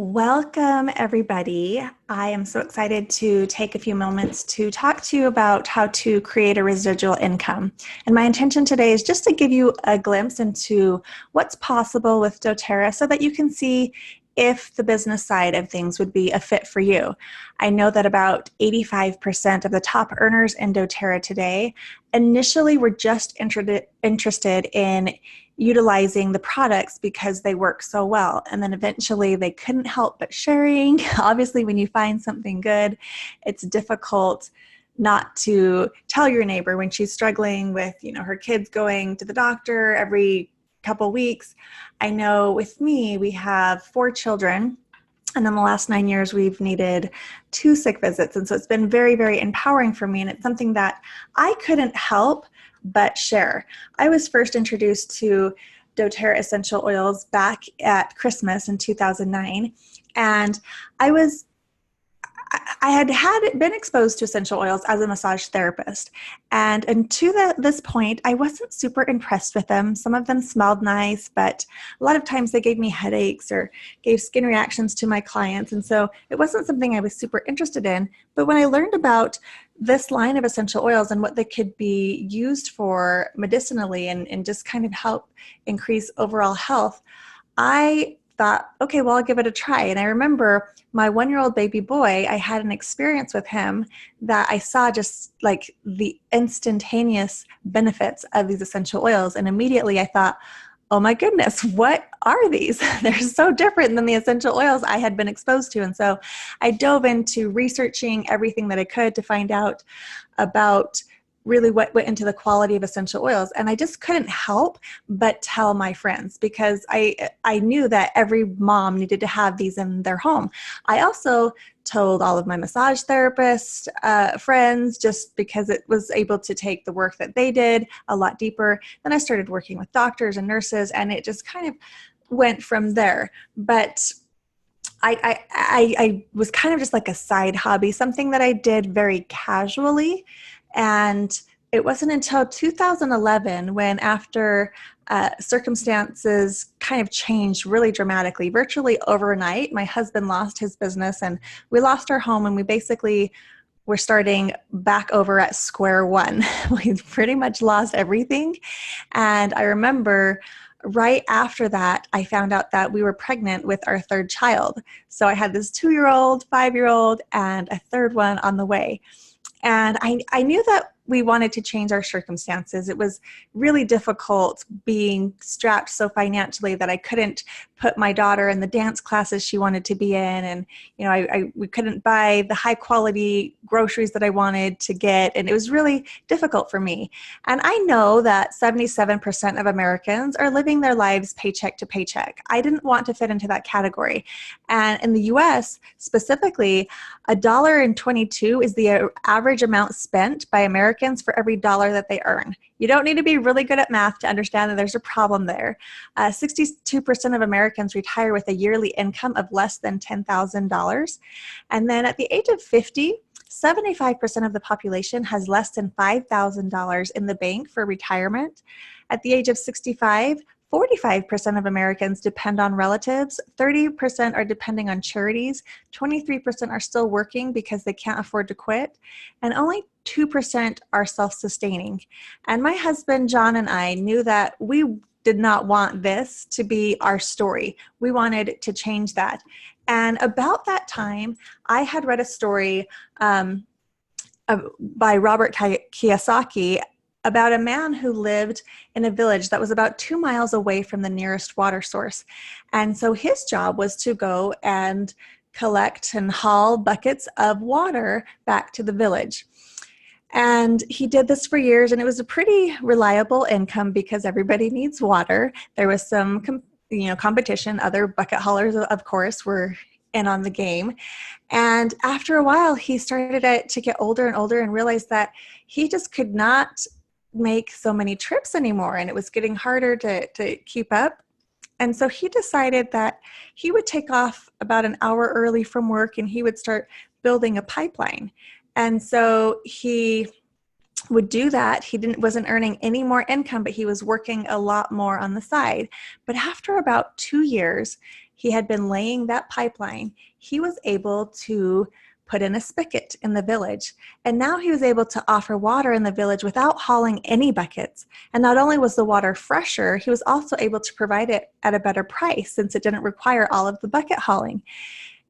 Welcome, everybody. I am so excited to take a few moments to talk to you about how to create a residual income. And my intention today is just to give you a glimpse into what's possible with doTERRA so that you can see if the business side of things would be a fit for you. I know that about 85% of the top earners in doTERRA today initially were just interested in utilizing the products because they work so well. And then eventually they couldn't help but sharing. Obviously, when you find something good, it's difficult not to tell your neighbor when she's struggling with, her kids going to the doctor every couple weeks. I know with me, we have 4 children. And in the last 9 years, we've needed 2 sick visits. And so it's been very, very empowering for me. And it's something that I couldn't help but share. I was first introduced to doTERRA essential oils back at Christmas in 2009. And I had been exposed to essential oils as a massage therapist. And to this point, I wasn't super impressed with them. Some of them smelled nice, but a lot of times they gave me headaches or gave skin reactions to my clients. And so it wasn't something I was super interested in. But when I learned about this line of essential oils and what they could be used for medicinally and just kind of help increase overall health, I thought, okay, well, I'll give it a try. And I remember my 1-year-old baby boy, I had an experience with him that I saw just like the instantaneous benefits of these essential oils. And immediately I thought, oh my goodness, what are these? They're so different than the essential oils I had been exposed to. And so I dove into researching everything that I could to find out about really what went into the quality of essential oils. And I just couldn't help but tell my friends because I knew that every mom needed to have these in their home. I also told all of my massage therapist friends just because it was able to take the work that they did a lot deeper. Then I started working with doctors and nurses, and it just kind of went from there. But I was kind of just like a side hobby, something that I did very casually. And it wasn't until 2011 when, after circumstances kind of changed really dramatically, virtually overnight, my husband lost his business and we lost our home, and we basically were starting back over at square one. We pretty much lost everything. And I remember right after that, I found out that we were pregnant with our 3rd child. So I had this 2-year-old, 5-year-old, and a 3rd one on the way. And I knew that we wanted to change our circumstances. It was really difficult being strapped so financially that I couldn't put my daughter in the dance classes she wanted to be in. And, we couldn't buy the high quality groceries that I wanted to get. And it was really difficult for me. And I know that 77% of Americans are living their lives paycheck to paycheck. I didn't want to fit into that category. And in the US specifically, $1.22 is the average amount spent by Americans for every dollar that they earn. You don't need to be really good at math to understand that there's a problem there. 62% of Americans retire with a yearly income of less than $10,000. And then at the age of 50, 75% of the population has less than $5,000 in the bank for retirement. At the age of 65, 45% of Americans depend on relatives, 30% are depending on charities, 23% are still working because they can't afford to quit, and only 2% are self-sustaining. And my husband, John, and I knew that we did not want this to be our story. We wanted to change that. And about that time, I had read a story by Robert Kiyosaki about a man who lived in a village that was about 2 miles away from the nearest water source. And so his job was to go and collect and haul buckets of water back to the village. And he did this for years, and it was a pretty reliable income because everybody needs water. There was some competition. Other bucket haulers, of course, were in on the game. And after a while, he started to get older and older and realized that he just could not make so many trips anymore, and it was getting harder to keep up. And so he decided that he would take off about an hour early from work and he would start building a pipeline. And so he would do that. He wasn't earning any more income, but he was working a lot more on the side. But after about 2 years, he had been laying that pipeline, he was able to put in a spigot in the village. And now he was able to offer water in the village without hauling any buckets. And not only was the water fresher, he was also able to provide it at a better price since it didn't require all of the bucket hauling.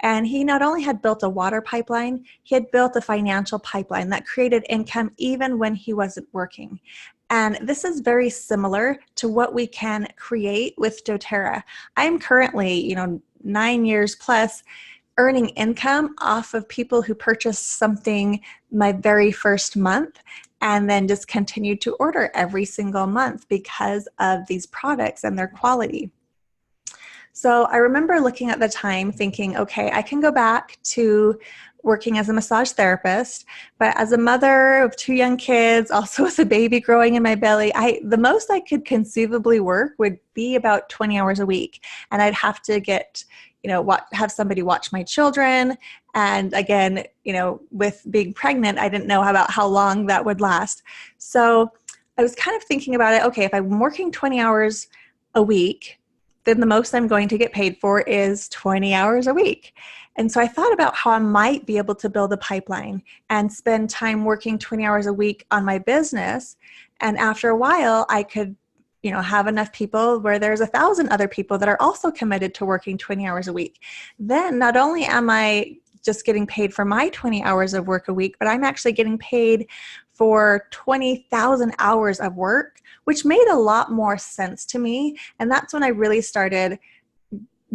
And he not only had built a water pipeline, he had built a financial pipeline that created income even when he wasn't working. And this is very similar to what we can create with doTERRA. I'm currently, 9 years plus earning income off of people who purchased something my very first month and then just continued to order every single month because of these products and their quality. So I remember looking at the time thinking, okay, I can go back to working as a massage therapist, but as a mother of 2 young kids, also with a baby growing in my belly, the most I could conceivably work would be about 20 hours a week. And I'd have to get, have somebody watch my children. And again, with being pregnant, I didn't know about how long that would last. So I was kind of thinking about it. Okay, if I'm working 20 hours a week, then the most I'm going to get paid for is 20 hours a week. And so I thought about how I might be able to build a pipeline and spend time working 20 hours a week on my business. And after a while, I could, have enough people where there's 1,000 other people that are also committed to working 20 hours a week. Then not only am I just getting paid for my 20 hours of work a week, but I'm actually getting paid for 20,000 hours of work, which made a lot more sense to me. And that's when I really started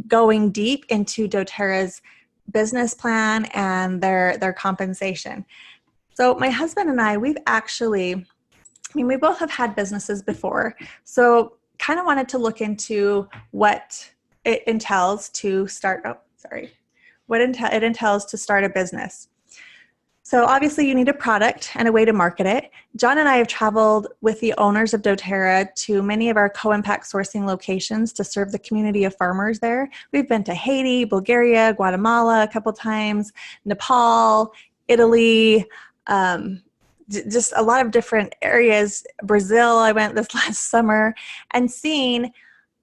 going deep into doTERRA's business plan and their compensation. So my husband and I, we both have had businesses before. So kind of wanted to look into what it entails to start, it entails to start a business. So obviously you need a product and a way to market it. John and I have traveled with the owners of doTERRA to many of our co-impact sourcing locations to serve the community of farmers there. We've been to Haiti, Bulgaria, Guatemala a couple times, Nepal, Italy, just a lot of different areas. Brazil, I went this last summer, and seeing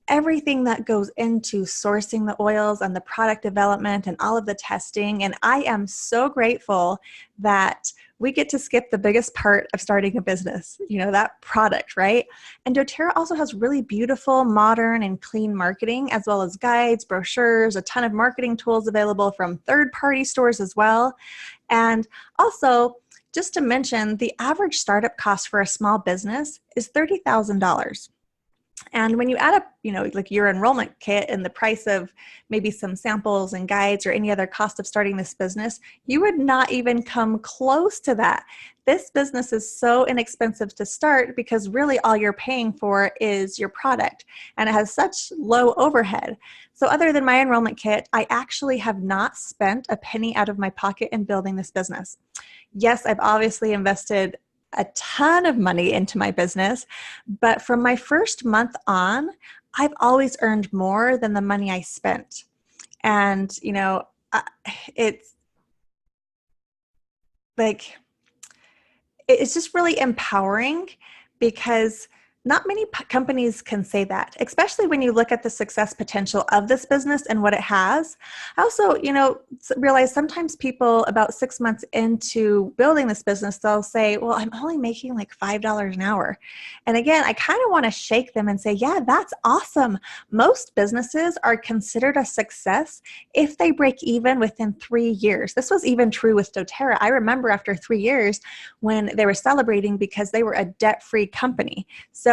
everything that goes into sourcing the oils and the product development and all of the testing. And I am so grateful that we get to skip the biggest part of starting a business, that product, right? And doTERRA also has really beautiful, modern, and clean marketing, as well as guides, brochures, a ton of marketing tools available from third-party stores as well. And also, just to mention, the average startup cost for a small business is $30,000. And when you add up, like your enrollment kit and the price of maybe some samples and guides or any other cost of starting this business, you would not even come close to that. This business is so inexpensive to start because really all you're paying for is your product, and it has such low overhead. So other than my enrollment kit, I actually have not spent a penny out of my pocket in building this business. Yes, I've obviously invested a ton of money into my business, but from my first month on, I've always earned more than the money I spent. And, it's like, it's just really empowering because not many companies can say that, especially when you look at the success potential of this business and what it has. I also, realize sometimes people about 6 months into building this business, they'll say, well, I'm only making like $5 an hour. And again, I kind of want to shake them and say, yeah, that's awesome. Most businesses are considered a success if they break even within 3 years. This was even true with doTERRA. I remember after 3 years when they were celebrating because they were a debt-free company. So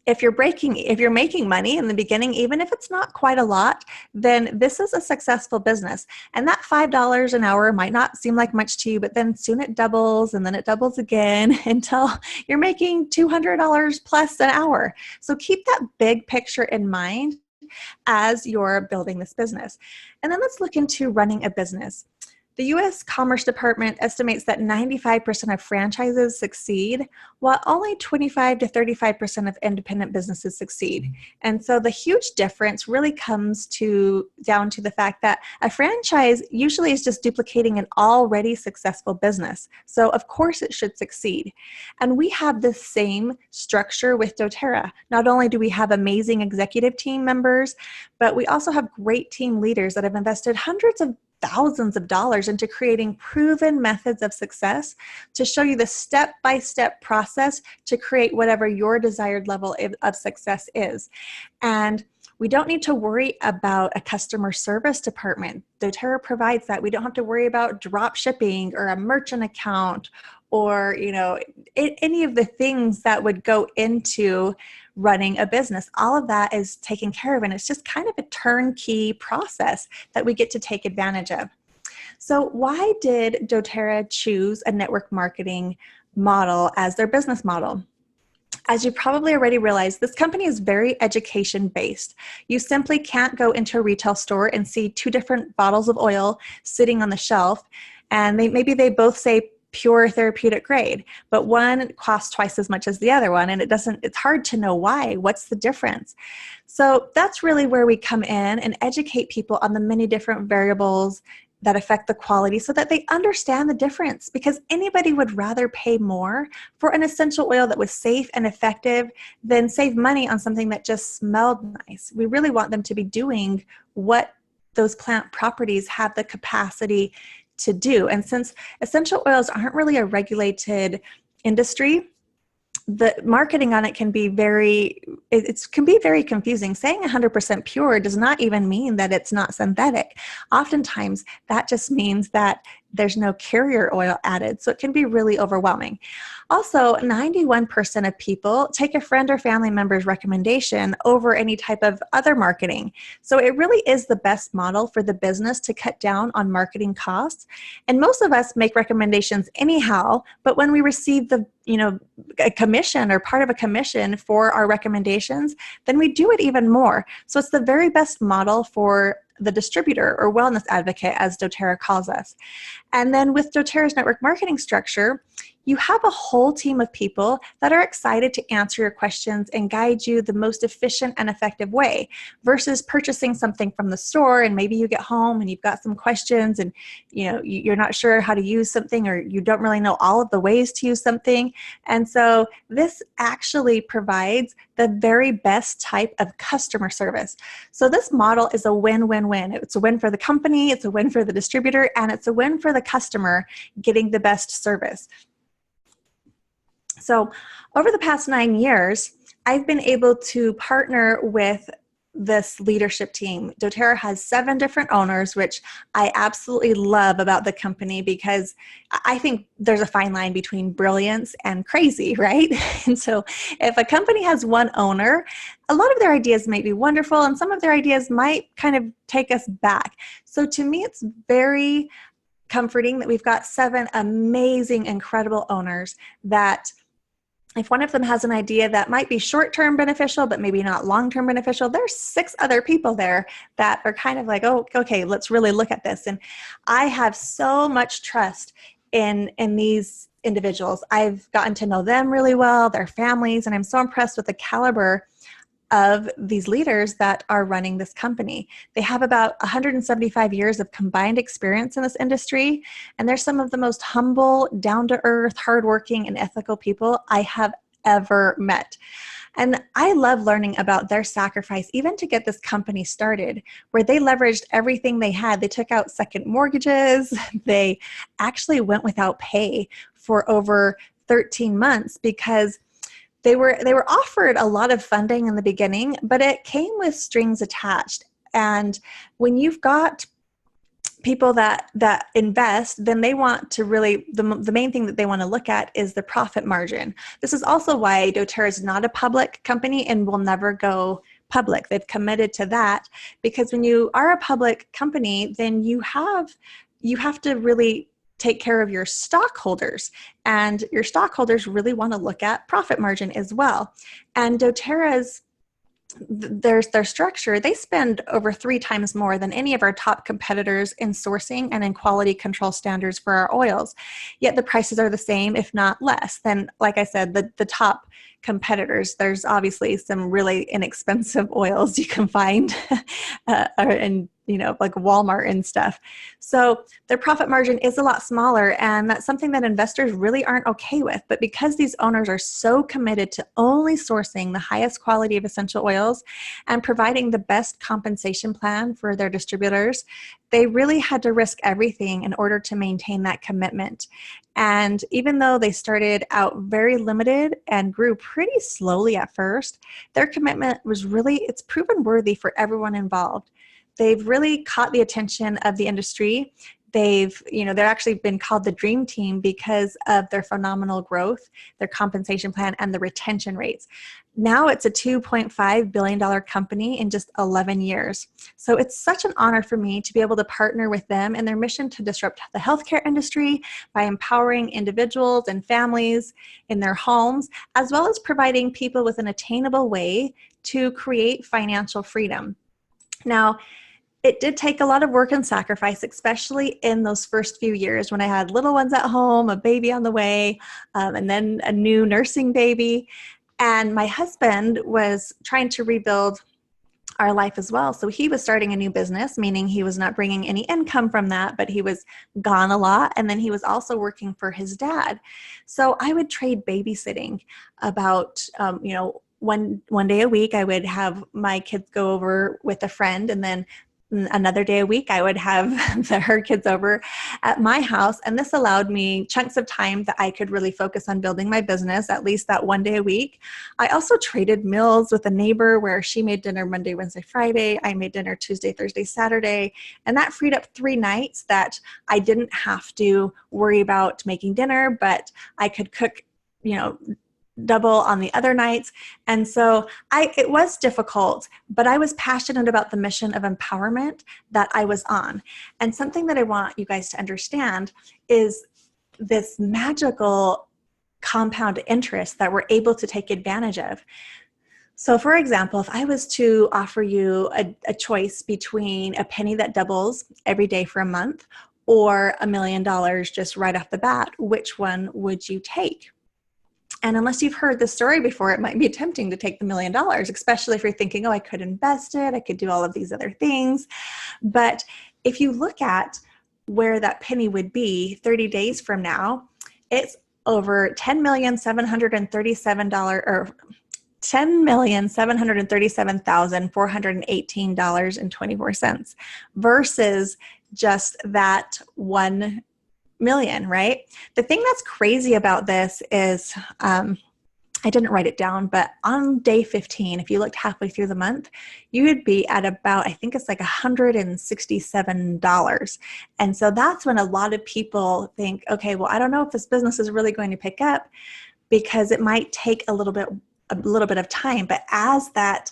if you're making money in the beginning, even if it's not quite a lot, then this is a successful business. And that $5 an hour might not seem like much to you, but then soon it doubles and then it doubles again until you're making $200 plus an hour. So keep that big picture in mind as you're building this business. And then let's look into running a business. The US Commerce Department estimates that 95% of franchises succeed, while only 25 to 35% of independent businesses succeed. And so the huge difference really comes down to the fact that a franchise usually is just duplicating an already successful business. So of course it should succeed. And we have the same structure with doTERRA. Not only do we have amazing executive team members, but we also have great team leaders that have invested hundreds of thousands of dollars into creating proven methods of success to show you the step-by-step process to create whatever your desired level of success is. And we don't need to worry about a customer service department. doTERRA provides that. We don't have to worry about drop shipping or a merchant account or, any of the things that would go into running a business. All of that is taken care of, and it's just kind of a turnkey process that we get to take advantage of. So why did doTERRA choose a network marketing model as their business model? As you probably already realized, this company is very education-based. You simply can't go into a retail store and see two different bottles of oil sitting on the shelf, and maybe they both say pure therapeutic grade, but one costs twice as much as the other one, and it's hard to know why. What's the difference? So that's really where we come in and educate people on the many different variables that affect the quality so that they understand the difference, because anybody would rather pay more for an essential oil that was safe and effective than save money on something that just smelled nice. We really want them to be doing what those plant properties have the capacity to do. And since essential oils aren't really a regulated industry, the marketing on it can be very confusing. Saying 100% pure does not even mean that it's not synthetic. Oftentimes, that just means that there's no carrier oil added, so it can be really overwhelming. Also, 91% of people take a friend or family member's recommendation over any type of other marketing. So it really is the best model for the business to cut down on marketing costs. And most of us make recommendations anyhow, but when we receive a commission or part of a commission for our recommendations, then we do it even more. So it's the very best model for the distributor or wellness advocate, as doTERRA calls us. And then with doTERRA's network marketing structure, you have a whole team of people that are excited to answer your questions and guide you the most efficient and effective way versus purchasing something from the store and maybe you get home and you've got some questions and you're not sure how to use something or you don't really know all of the ways to use something. And so this actually provides the very best type of customer service. So this model is a win-win-win. It's a win for the company, it's a win for the distributor, and it's a win for the customer getting the best service. So over the past 9 years, I've been able to partner with this leadership team. doTERRA has 7 different owners, which I absolutely love about the company because I think there's a fine line between brilliance and crazy, right? And so if a company has one owner, a lot of their ideas might be wonderful and some of their ideas might kind of take us back. So to me, it's very comforting that we've got 7 amazing, incredible owners that if one of them has an idea that might be short-term beneficial, but maybe not long-term beneficial, there's 6 other people there that are kind of like, oh, okay, let's really look at this. And I have so much trust in these individuals. I've gotten to know them really well, their families, and I'm so impressed with the caliber of these leaders that are running this company. They have about 175 years of combined experience in this industry, and they're some of the most humble, down-to-earth, hardworking, and ethical people I have ever met. And I love learning about their sacrifice, even to get this company started, where they leveraged everything they had. They took out second mortgages. They actually went without pay for over 13 months because they were offered a lot of funding in the beginning, but it came with strings attached. And when you've got people that invest, then they want to really, the main thing that they want to look at is the profit margin. This is also why doTERRA is not a public company and will never go public. They've committed to that because when you are a public company, then you have to really take care of your stockholders, and your stockholders really want to look at profit margin as well. And doTERRA's their structure, they spend over 3 times more than any of our top competitors in sourcing and in quality control standards for our oils. Yet the prices are the same, if not less than, like I said, the top competitors. There's obviously some really inexpensive oils you can find and like Walmart and stuff. So their profit margin is a lot smaller, and that's something that investors really aren't okay with. But because these owners are so committed to only sourcing the highest quality of essential oils and providing the best compensation plan for their distributors, they really had to risk everything in order to maintain that commitment. And even though they started out very limited and grew pretty slowly at first, their commitment was really, it's proven worthy for everyone involved. They've really caught the attention of the industry. They've actually been called the dream team because of their phenomenal growth, their compensation plan, and the retention rates. Now it's a $2.5 billion company in just 11 years. So it's such an honor for me to be able to partner with them in their mission to disrupt the healthcare industry by empowering individuals and families in their homes, as well as providing people with an attainable way to create financial freedom. Now, it did take a lot of work and sacrifice, especially in those first few years when I had little ones at home, a baby on the way, and then a new nursing baby. And my husband was trying to rebuild our life as well. So he was starting a new business, meaning he was not bringing any income from that, but he was gone a lot. And then he was also working for his dad. So I would trade babysitting about, one day a week. I would have my kids go over with a friend, and then another day a week, I would have her kids over at my house. And this allowed me chunks of time that I could really focus on building my business, at least that one day a week. I also traded meals with a neighbor where she made dinner Monday, Wednesday, Friday. I made dinner Tuesday, Thursday, Saturday. And that freed up 3 nights that I didn't have to worry about making dinner, but I could cook, double on the other nights. And so it was difficult, but I was passionate about the mission of empowerment that I was on. And something that I want you guys to understand is this magical compound interest that we're able to take advantage of. So for example, if I was to offer you a choice between a penny that doubles every day for a month or $1 million just right off the bat, which one would you take? And unless you've heard this story before, it might be tempting to take the $1 million, especially if you're thinking, oh, I could invest it, I could do all of these other things. But if you look at where that penny would be 30 days from now, it's over $10,737 or $10,737,418.24 versus just that 1 million, right? The thing that's crazy about this is, I didn't write it down, but on day 15, if you looked halfway through the month, you would be at about, I think it's like $167. And so that's when a lot of people think, okay, well, I don't know if this business is really going to pick up because it might take a little bit of time. But as that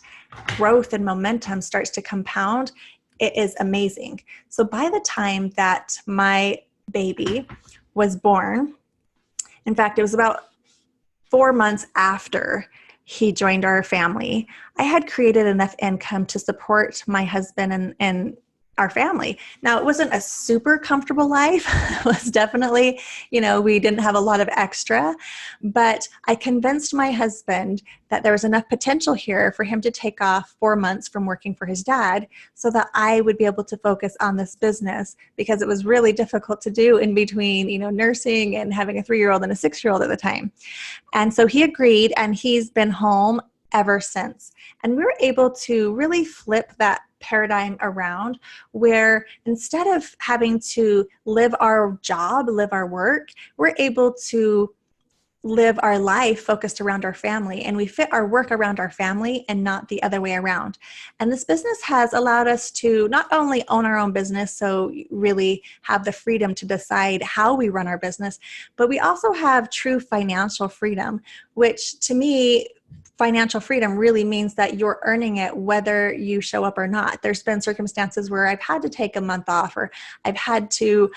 growth and momentum starts to compound, it is amazing. So by the time that my baby was born, in fact, it was about 4 months after he joined our family, I had created enough income to support my husband and our family. Now, it wasn't a super comfortable life. It was definitely, we didn't have a lot of extra, but I convinced my husband that there was enough potential here for him to take off 4 months from working for his dad so that I would be able to focus on this business, because it was really difficult to do in between, nursing and having a 3-year-old and a 6-year-old at the time. And so he agreed, and he's been home ever since. And we were able to really flip that paradigm around, where instead of having to live our job, live our work, we're able to live our life focused around our family, and we fit our work around our family and not the other way around. And this business has allowed us to not only own our own business, so really have the freedom to decide how we run our business, but we also have true financial freedom, which to me, financial freedom really means that you're earning it whether you show up or not. There's been circumstances where I've had to take a month off, or I've had to,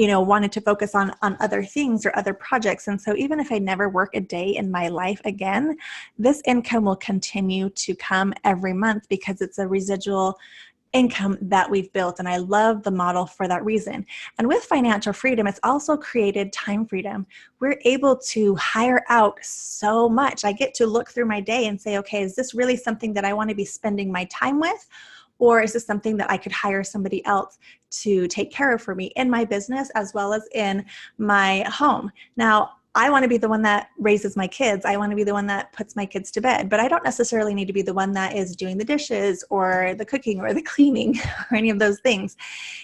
wanted to focus on other things or other projects. And so even if I never work a day in my life again, this income will continue to come every month because it's a residual income that we've built. And I love the model for that reason. And with financial freedom, it's also created time freedom. We're able to hire out so much. I get to look through my day and say, okay, is this really something that I want to be spending my time with? Or is this something that I could hire somebody else to take care of for me in my business as well as in my home? Now, I want to be the one that raises my kids. I want to be the one that puts my kids to bed, but I don't necessarily need to be the one that is doing the dishes or the cooking or the cleaning or any of those things.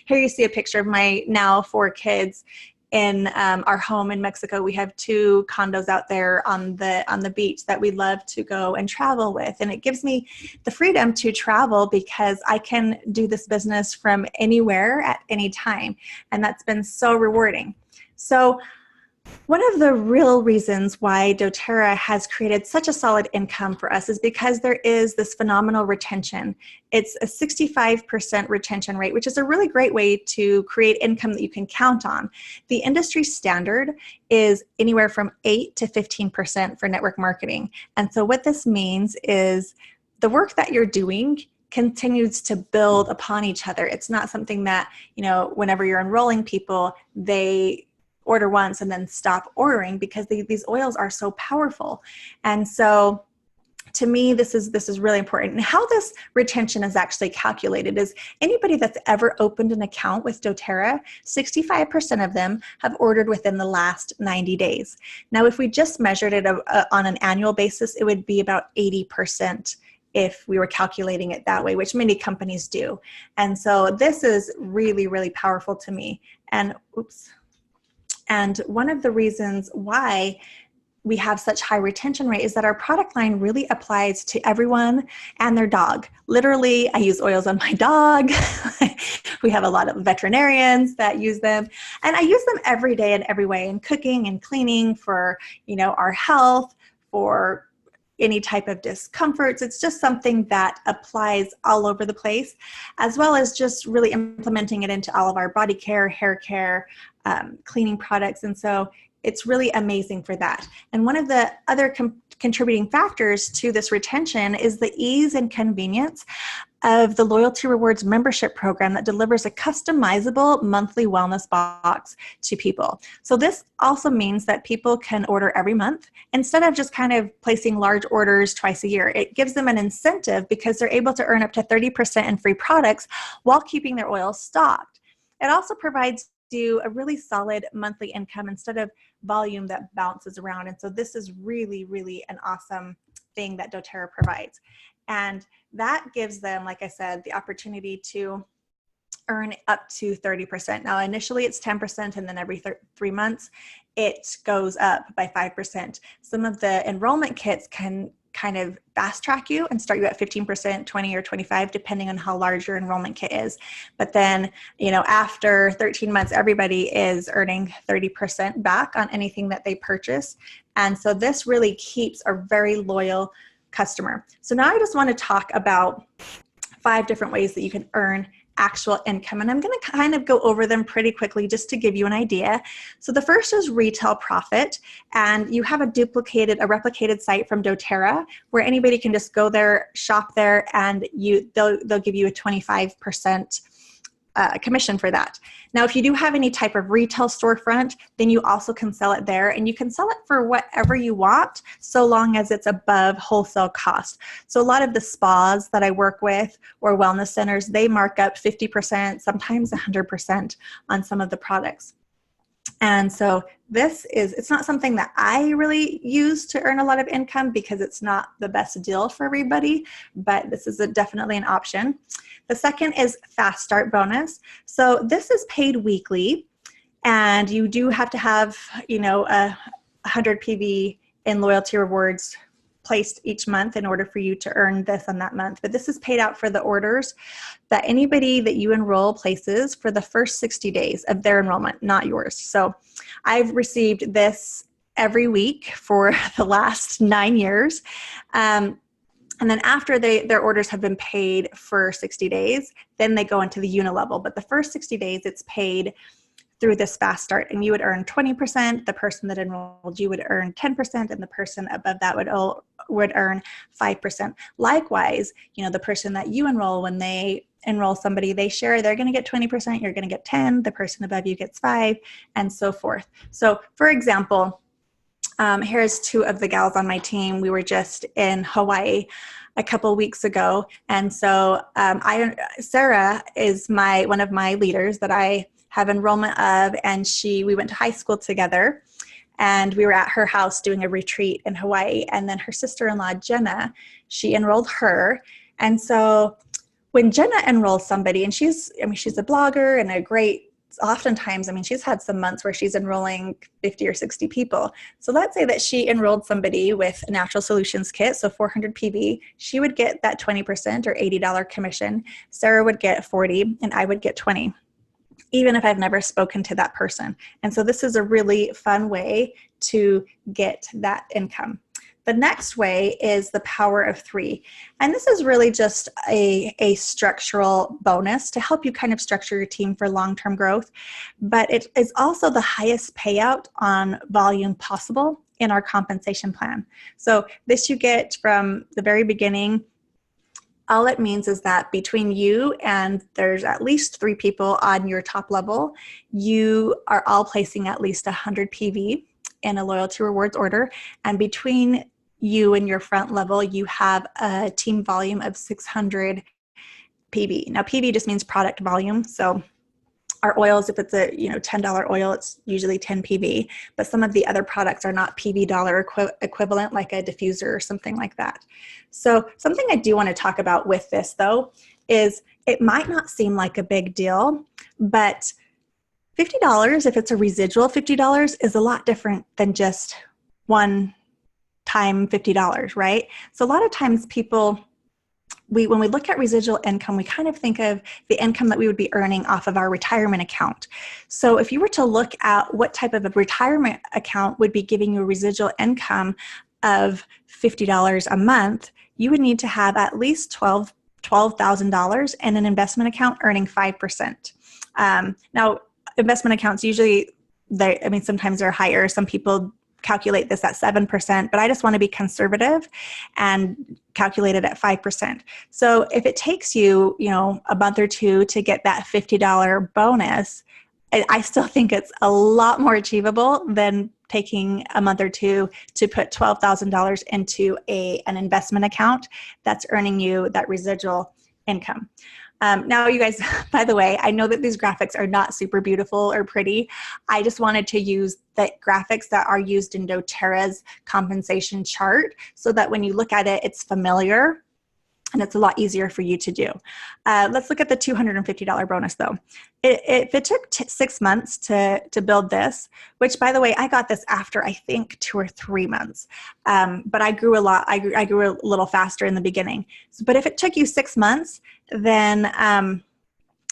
Here you see a picture of my now 4 kids in our home in Mexico. We have 2 condos out there on the beach that we love to go and travel with. And it gives me the freedom to travel because I can do this business from anywhere at any time. And that's been so rewarding. So one of the real reasons why doTERRA has created such a solid income for us is because there is this phenomenal retention. It's a 65% retention rate, which is a really great way to create income that you can count on. The industry standard is anywhere from 8 to 15% for network marketing. And so what this means is the work that you're doing continues to build upon each other. It's not something that, whenever you're enrolling people, they order once and then stop ordering because these oils are so powerful. And so to me, this is really important. And how this retention is actually calculated is anybody that's ever opened an account with doTERRA, 65% of them have ordered within the last 90 days. Now, if we just measured it on an annual basis, it would be about 80% if we were calculating it that way, which many companies do. And so this is really, really powerful to me. And one of the reasons why we have such high retention rate is that our product line really applies to everyone and their dog. Literally, I use oils on my dog. We have a lot of veterinarians that use them. And I use them every day in every way, in cooking and cleaning, for our health, for any type of discomforts. It's just something that applies all over the place, as well as just really implementing it into all of our body care, hair care, cleaning products. And so it's really amazing for that. And one of the other contributing factors to this retention is the ease and convenience of the Loyalty Rewards membership program that delivers a customizable monthly wellness box to people. So this also means that people can order every month instead of just kind of placing large orders twice a year. It gives them an incentive because they're able to earn up to 30% in free products while keeping their oils stocked. It also provides you a really solid monthly income instead of volume that bounces around. And so this is really, really an awesome thing that doTERRA provides. And that gives them, like I said, the opportunity to earn up to 30%. Now, initially it's 10%, and then every 3 months it goes up by 5%. Some of the enrollment kits can kind of fast track you and start you at 15%, 20 or 25, depending on how large your enrollment kit is. But then, after 13 months, everybody is earning 30% back on anything that they purchase. And so this really keeps a very loyal customer. So now I just want to talk about 5 different ways that you can earn actual income. And I'm going to kind of go over them pretty quickly just to give you an idea. So the first is retail profit. And you have a replicated site from doTERRA where anybody can just go there, shop there, and they'll give you a 25% commission for that. Now, if you do have any type of retail storefront, then you also can sell it there, and you can sell it for whatever you want, so long as it's above wholesale cost. So a lot of the spas that I work with or wellness centers, they mark up 50%, sometimes 100% on some of the products. And so it's not something that I really use to earn a lot of income because it's not the best deal for everybody, but this is definitely an option. The second is Fast Start Bonus. So this is paid weekly, and you do have to have, a 100 PV in Loyalty Rewards placed each month in order for you to earn this on that month. But this is paid out for the orders that anybody that you enroll places for the first 60 days of their enrollment, not yours. So I've received this every week for the last 9 years. And then after their orders have been paid for 60 days, then they go into the unilevel. But the first 60 days, it's paid through this fast start, and you would earn 20%. The person that enrolled you would earn 10%, and the person above that would earn 5%. Likewise, the person that you enroll, when they enroll somebody, they share, they're going to get 20%, you're going to get 10, the person above you gets 5, and so forth. So for example, here's 2 of the gals on my team. We were just in Hawaii a couple weeks ago, and so Sarah is one of my leaders that I have enrollment of, and we went to high school together, and we were at her house doing a retreat in Hawaii. And then her sister-in-law Jenna, she enrolled her, and so when Jenna enrolls somebody, and she's a blogger and oftentimes, she's had some months where she's enrolling 50 or 60 people. So let's say that she enrolled somebody with a Natural Solutions Kit, so 400 PV. She would get that 20% or $80 commission. Sarah would get 40, and I would get 20, even if I've never spoken to that person. And so this is a really fun way to get that income. The next way is the power of 3. And this is really just a structural bonus to help you kind of structure your team for long-term growth. But it is also the highest payout on volume possible in our compensation plan. So this you get from the very beginning. All it means is that between you and there's at least 3 people on your top level, you are all placing at least 100 PV in a loyalty rewards order. And between you and your front level, you have a team volume of 600 PV. Now, PV just means product volume. So our oils, if it's a $10 oil, it's usually 10 PV. But some of the other products are not PV dollar equivalent, like a diffuser or something like that. So something I do want to talk about with this, though, is it might not seem like a big deal, but $50, if it's a residual $50, is a lot different than just one time $50, right? So a lot of times people, when we look at residual income, we kind of think of the income that we would be earning off of our retirement account. So if you were to look at what type of a retirement account would be giving you a residual income of $50 a month, you would need to have at least $12,000 in an investment account earning 5%. Now, investment accounts usually, sometimes they're higher. Some people calculate this at 7%, but I just want to be conservative and calculate it at 5%. So if it takes you, a month or 2 to get that $50 bonus, I still think it's a lot more achievable than taking a month or 2 to put $12,000 into an investment account that's earning you that residual income. Now, you guys, by the way, I know that these graphics are not super beautiful or pretty. I just wanted to use the graphics that are used in doTERRA's compensation chart so that when you look at it, it's familiar and it's a lot easier for you to do. Let's look at the $250 bonus, though. If it took 6 months to build this, which, by the way, I got this after, I think, 2 or 3 months, but I grew a lot. I grew a little faster in the beginning. But if it took you 6 months, then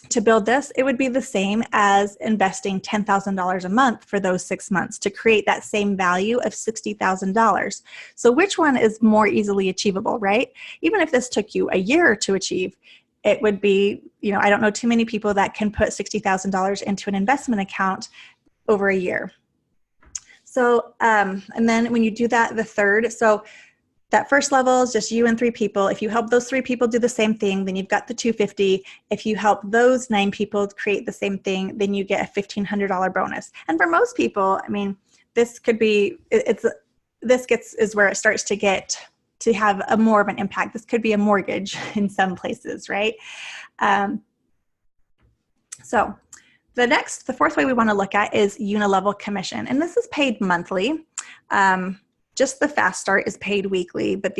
to build this, it would be the same as investing $10,000 a month for those 6 months to create that same value of $60,000. So which one is more easily achievable, right? Even if this took you a year to achieve, it would be, I don't know too many people that can put $60,000 into an investment account over a year. So, and then when you do that, the third, so that first level is just you and 3 people. If you help those 3 people do the same thing, then you've got the $250. If you help those 9 people create the same thing, then you get a $1,500 bonus. And for most people, this could be, is where it starts to get to have a more of an impact. This could be a mortgage in some places, right? So the fourth way we want to look at is unilevel commission. And this is paid monthly. Just the Fast Start is paid weekly, but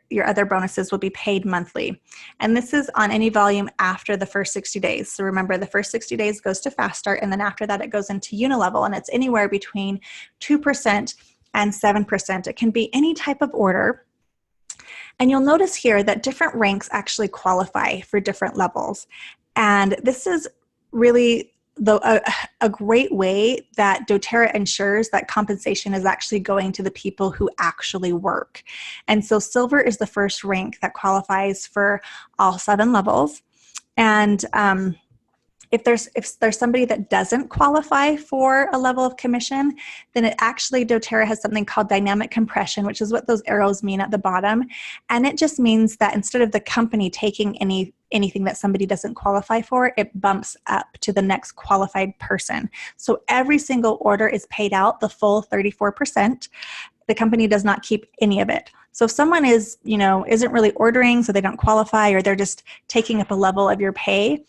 your other bonuses will be paid monthly. And this is on any volume after the first 60 days. So remember, the first 60 days goes to Fast Start, and then after that it goes into Unilevel, and it's anywhere between 2% and 7%. It can be any type of order. And you'll notice here that different ranks actually qualify for different levels. And this is really a great way that doTERRA ensures that compensation is actually going to the people who actually work. And so Silver is the first rank that qualifies for all 7 levels. And if there's somebody that doesn't qualify for a level of commission, then it actually, doTERRA has something called dynamic compression, which is what those arrows mean at the bottom. And it just means that instead of the company taking anything that somebody doesn't qualify for, it bumps up to the next qualified person. So every single order is paid out the full 34%. The company does not keep any of it. So if someone is, isn't really ordering, so they don't qualify, or they're just taking up a level of your pay,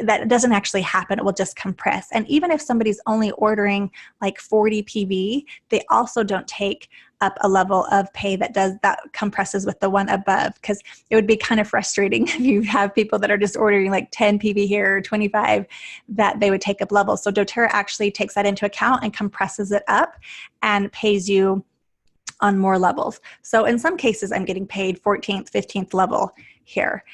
that doesn't actually happen. It will just compress. And even if somebody's only ordering like 40 PV, they also don't take up a level of pay that compresses with the one above, because it would be kind of frustrating if you have people that are just ordering like 10 PV here or 25, that they would take up levels. So doTERRA actually takes that into account and compresses it up and pays you on more levels. So in some cases, I'm getting paid 14th, 15th level here.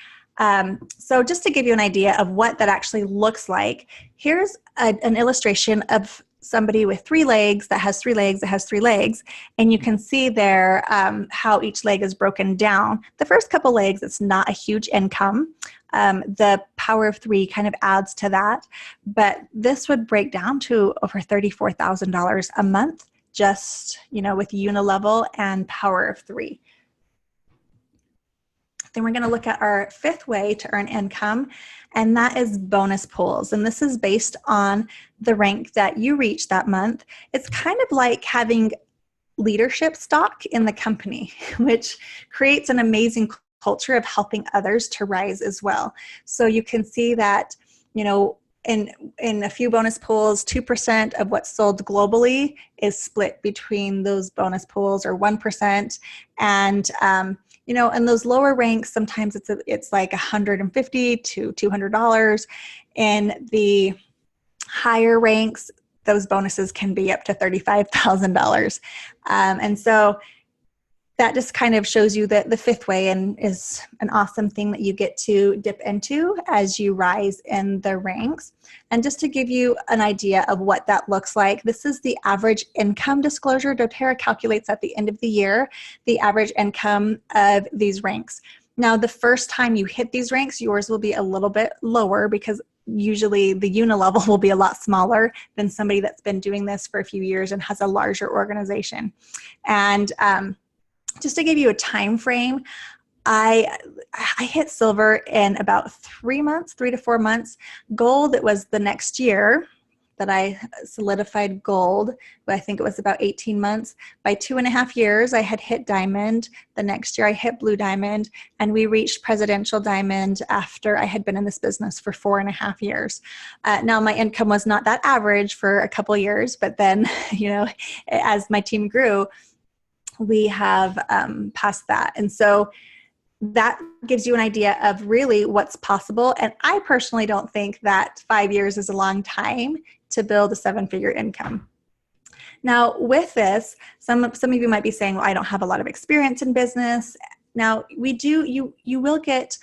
So just to give you an idea of what that actually looks like, here's an illustration of somebody with 3 legs that has 3 legs that has 3 legs, and you can see there how each leg is broken down. The first couple legs, it's not a huge income. The power of 3 kind of adds to that, but this would break down to over $34,000 a month, just with unilevel and power of 3. Then we're going to look at our 5th way to earn income, and that is bonus pools. And this is based on the rank that you reach that month. It's kind of like having leadership stock in the company, which creates an amazing culture of helping others to rise as well. So you can see that, in a few bonus pools, 2% of what's sold globally is split between those bonus pools, or 1%. And in those lower ranks, sometimes it's like $150 to $200. In the higher ranks, those bonuses can be up to $35,000. And so that just kind of shows you that the 5th way and is an awesome thing that you get to dip into as you rise in the ranks. And just to give you an idea of what that looks like, this is the average income disclosure. doTERRA calculates at the end of the year the average income of these ranks. Now, the first time you hit these ranks, yours will be a little bit lower, because usually the unilevel will be a lot smaller than somebody that's been doing this for a few years and has a larger organization. And just to give you a time frame, I hit silver in about 3 months, 3 to 4 months. Gold, it was the next year that I solidified gold, but I think it was about 18 months. By 2.5 years, I had hit diamond. The next year I hit blue diamond, and we reached presidential diamond after I had been in this business for 4.5 years. Now my income was not that average for a couple years, but then, as my team grew, we have passed that. And so that gives you an idea of really what's possible. And I personally don't think that 5 years is a long time to build a 7-figure income. Now with this, some of you might be saying, well, I don't have a lot of experience in business. Now you will get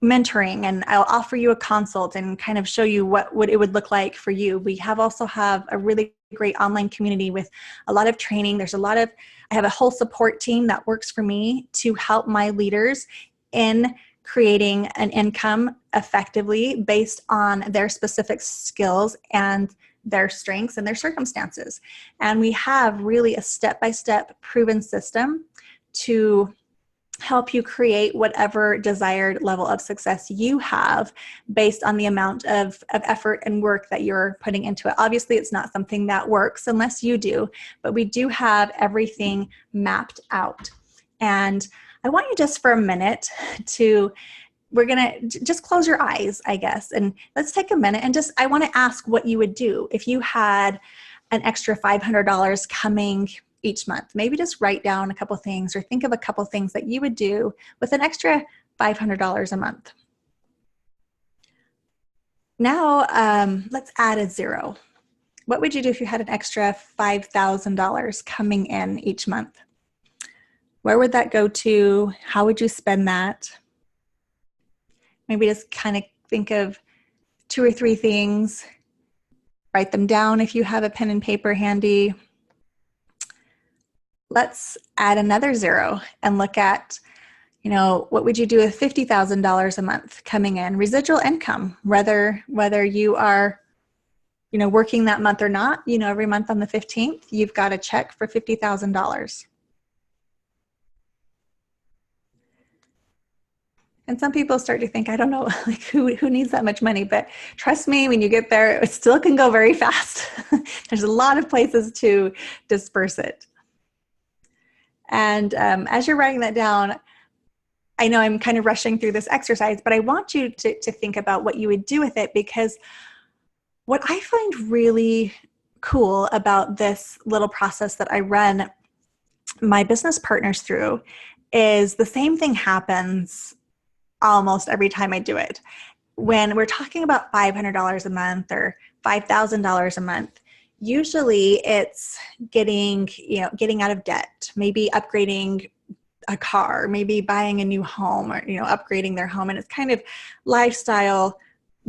mentoring, and I'll offer you a consult and kind of show you what it would look like for you. We also have a really great online community with a lot of training. I have a whole support team that works for me to help my leaders in creating an income effectively based on their specific skills and their strengths and their circumstances. And we have really a step-by-step proven system to help you create whatever desired level of success you have based on the amount of effort and work that you're putting into it. Obviously, it's not something that works unless you do, but we do have everything mapped out. And I want you just for a minute we're going to just close your eyes, I guess, and let's take a minute and I want to ask what you would do if you had an extra $500 coming each month. Maybe just write down a couple things, or think of a couple things that you would do with an extra $500 a month. Now, let's add a 0. What would you do if you had an extra $5,000 coming in each month? Where would that go to? How would you spend that? Maybe just kind of think of 2 or 3 things. Write them down if you have a pen and paper handy. Let's add another 0 and look at, what would you do with $50,000 a month coming in residual income, whether you are, working that month or not, every month on the 15th, you've got a check for $50,000. And some people start to think, I don't know, like who needs that much money? But trust me, when you get there, it still can go very fast. There's a lot of places to disperse it. And as you're writing that down, I know I'm kind of rushing through this exercise, but I want you to think about what you would do with it, because what I find really cool about this little process that I run my business partners through is the same thing happens almost every time I do it. When we're talking about $500 a month or $5,000 a month, usually it's getting out of debt, maybe upgrading a car, maybe buying a new home, or upgrading their home, and it's kind of lifestyle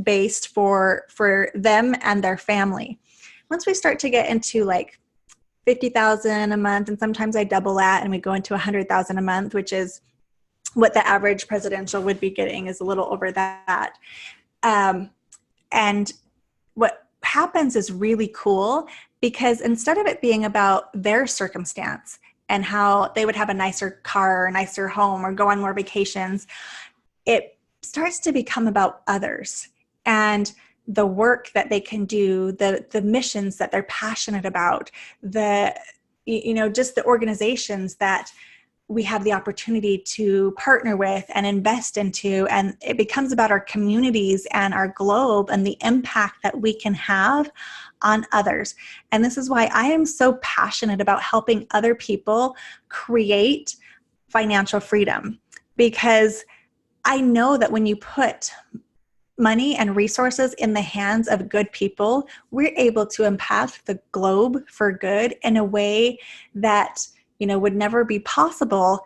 based for them and their family. Once we start to get into like $50,000 a month, and sometimes I double that and we go into $100,000 a month, which is what the average presidential would be getting, is a little over that. And what happens is really cool, because instead of it being about their circumstance and how they would have a nicer car or a nicer home or go on more vacations, it starts to become about others and the work that they can do, the missions that they're passionate about, just the organizations that we have the opportunity to partner with and invest into. And it becomes about our communities and our globe and the impact that we can have on others. And this is why I am so passionate about helping other people create financial freedom, because I know that when you put money and resources in the hands of good people, we're able to impact the globe for good in a way that would never be possible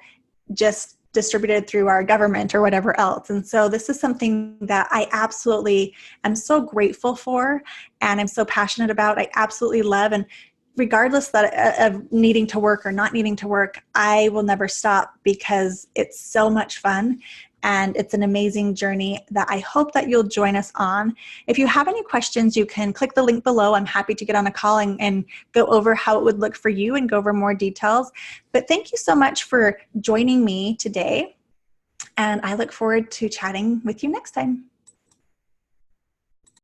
just distributed through our government or whatever else. And so this is something that I absolutely am so grateful for, and I'm so passionate about. I absolutely love, and regardless of needing to work or not needing to work, I will never stop, because it's so much fun. And it's an amazing journey that I hope that you'll join us on. If you have any questions, you can click the link below. I'm happy to get on a call and go over how it would look for you and go over more details. But thank you so much for joining me today. And I look forward to chatting with you next time.